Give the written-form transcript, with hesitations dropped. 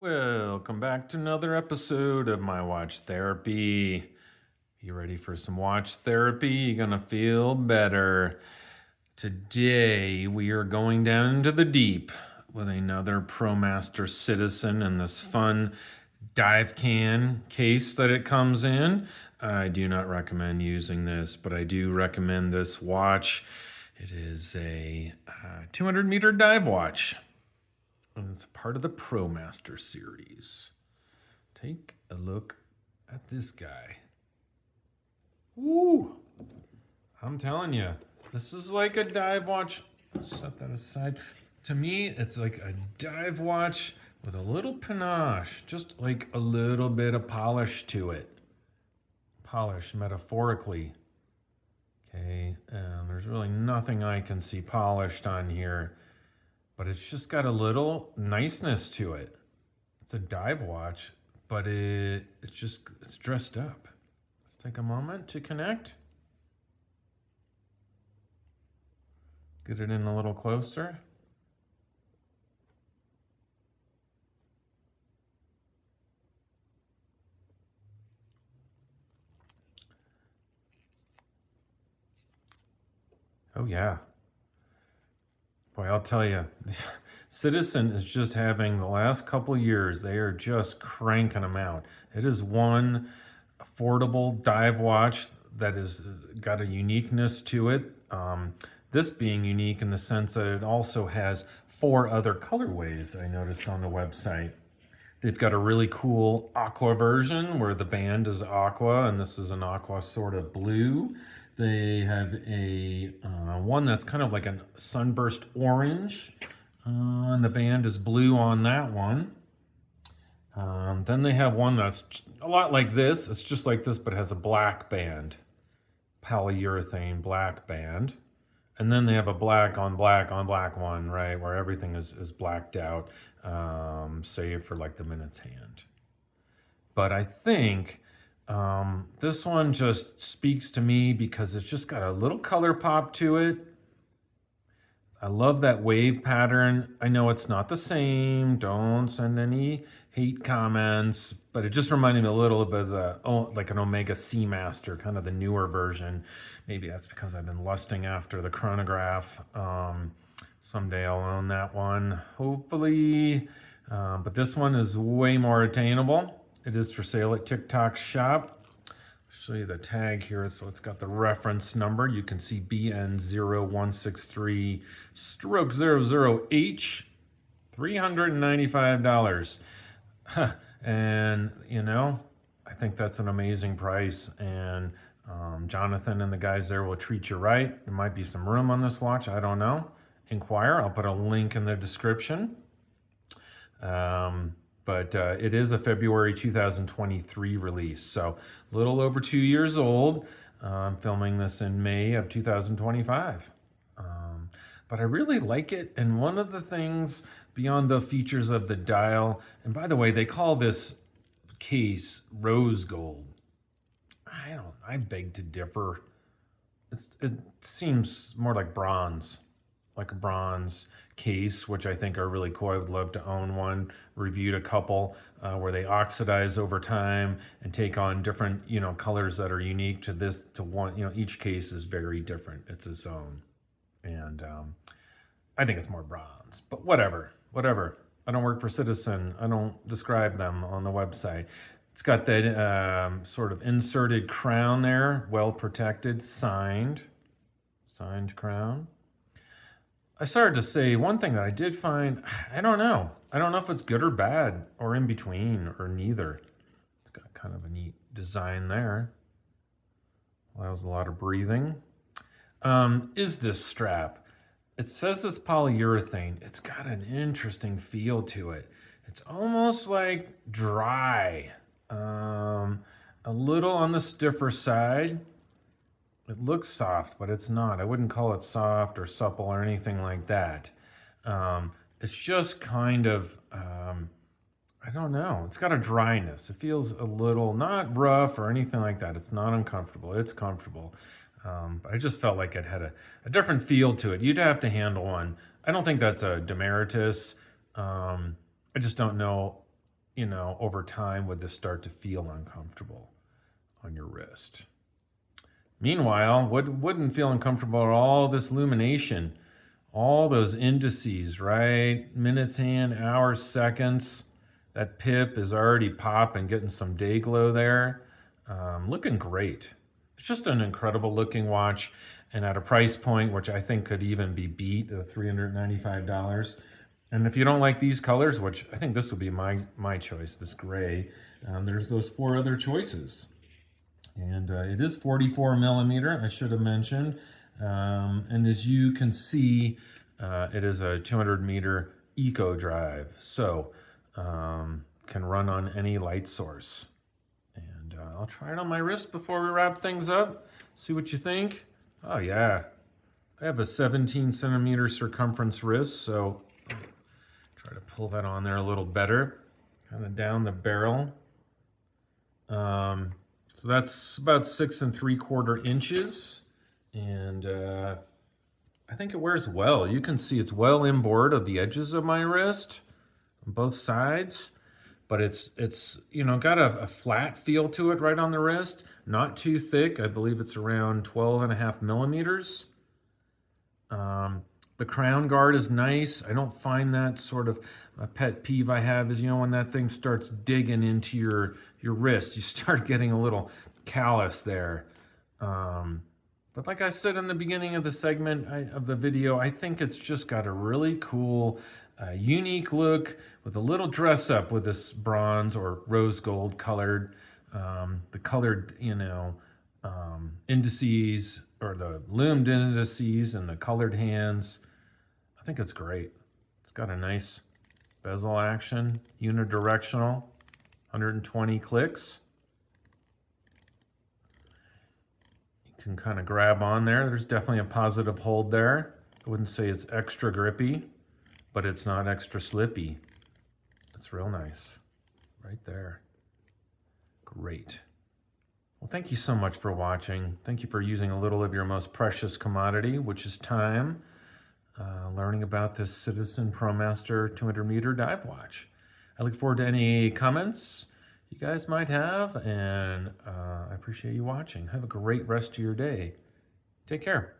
Welcome back to another episode of my watch therapy. You ready for some watch therapy? You're gonna feel better. Today we are going down into the deep with another Promaster Citizen in this fun dive can case that it comes in. I do not recommend using this, but I do recommend this watch. It is a 200-meter dive watch, and it's part of the Promaster series. Take a look at this guy. Woo! I'm telling you, this is like a dive watch. I'll set that aside. To me, it's like a dive watch with a little panache, just like a little bit of polish to it. Polish, metaphorically. Okay, and there's really nothing I can see polished on here, but it's just got a little niceness to it. It's a dive watch, but it's dressed up. Let's take a moment to connect. Get it in a little closer. Oh yeah. Boy, I'll tell you, Citizen is just having the last couple years, they are just cranking them out. It is one affordable dive watch that has got a uniqueness to it. This being unique in the sense that it also has 4 other colorways I noticed on the website. They've got a really cool aqua version where the band is aqua, and this is an aqua sort of blue. They have a one that's kind of like a sunburst orange, and the band is blue on that one. Then they have one that's a lot like this. It's just like this, but has a black band, polyurethane black band. And then they have a black on black on black one, right, where everything is blacked out, save for like the minute's hand. But I think this one just speaks to me because it's just got a little color pop to it. I love that wave pattern. I know it's not the same. Don't send any hate comments, but it just reminded me a little bit of like an Omega Seamaster, kind of the newer version. Maybe that's because I've been lusting after the chronograph. Someday I'll own that one, hopefully. But this one is way more attainable. It is for sale at Tick Tock Shop. Show you the tag here. So it's got the reference number. You can see BN0163-00H, $395. And, you know, I think that's an amazing price. And Jonathan and the guys there will treat you right. There might be some room on this watch. I don't know. Inquire. I'll put a link in the description. But it is a February 2023 release, so a little over 2 years old. I'm filming this in May of 2025. But I really like it, and one of the things beyond the features of the dial, and by the way, they call this case rose gold. I beg to differ. It seems more like bronze. Like a bronze case, which I think are really cool. I would love to own one. Reviewed a couple where they oxidize over time and take on different, colors that are unique to this. To one, each case is very different. It's its own, and I think it's more bronze. But whatever. I don't work for Citizen. I don't describe them on the website. It's got that sort of inserted crown there, well protected, signed crown. I started to say one thing that I did find, I don't know. I don't know if it's good or bad or in between or neither. It's got kind of a neat design there. Allows a lot of breathing. Is this strap? It says it's polyurethane. It's got an interesting feel to it. It's almost like dry. A little on the stiffer side. It looks soft, but it's not. I wouldn't call it soft or supple or anything like that. It's just kind of, I don't know. It's got a dryness. It feels a little, not rough or anything like that. It's not uncomfortable. It's comfortable. But I just felt like it had a different feel to it. You'd have to handle one. I don't think that's a demeritus. I just don't know you know, over time would this start to feel uncomfortable on your wrist. Meanwhile, what wouldn't feel uncomfortable at all this illumination, all those indices, right? Minutes and hours, seconds. That pip is already popping, getting some day glow there. Looking great. It's just an incredible looking watch, and at a price point which I think could even be beat at $395. And if you don't like these colors, which I think this would be my choice, this gray, there's those 4 other choices. And it is 44 millimeter, I should have mentioned. And as you can see, it is a 200 meter eco drive. So can run on any light source. And I'll try it on my wrist before we wrap things up. See what you think. Oh yeah, I have a 17 centimeter circumference wrist, so I'll try to pull that on there a little better. Kind of down the barrel. So that's about 6 3/4 inches, and I think it wears well. You can see it's well inboard of the edges of my wrist on both sides, but it's you know, got a flat feel to it right on the wrist, not too thick. I believe it's around 12.5 millimeters. The crown guard is nice. I don't find that sort of a pet peeve I have is, you know, when that thing starts digging into your wrist, you start getting a little callous there. But like I said in the beginning of the segment of the video, I think it's just got a really cool, unique look with a little dress up with this bronze or rose gold colored, the colored, you know, indices or the loomed indices and the colored hands. I think it's great. It's got a nice bezel action, unidirectional, 120 clicks. You can kind of grab on there. There's definitely a positive hold there. I wouldn't say it's extra grippy, but it's not extra slippy. It's real nice. Right there. Great. Well, thank you so much for watching. Thank you for using a little of your most precious commodity, which is time, learning about this Citizen Promaster 200 meter dive watch. I look forward to any comments you guys might have, and I appreciate you watching. Have a great rest of your day. Take care.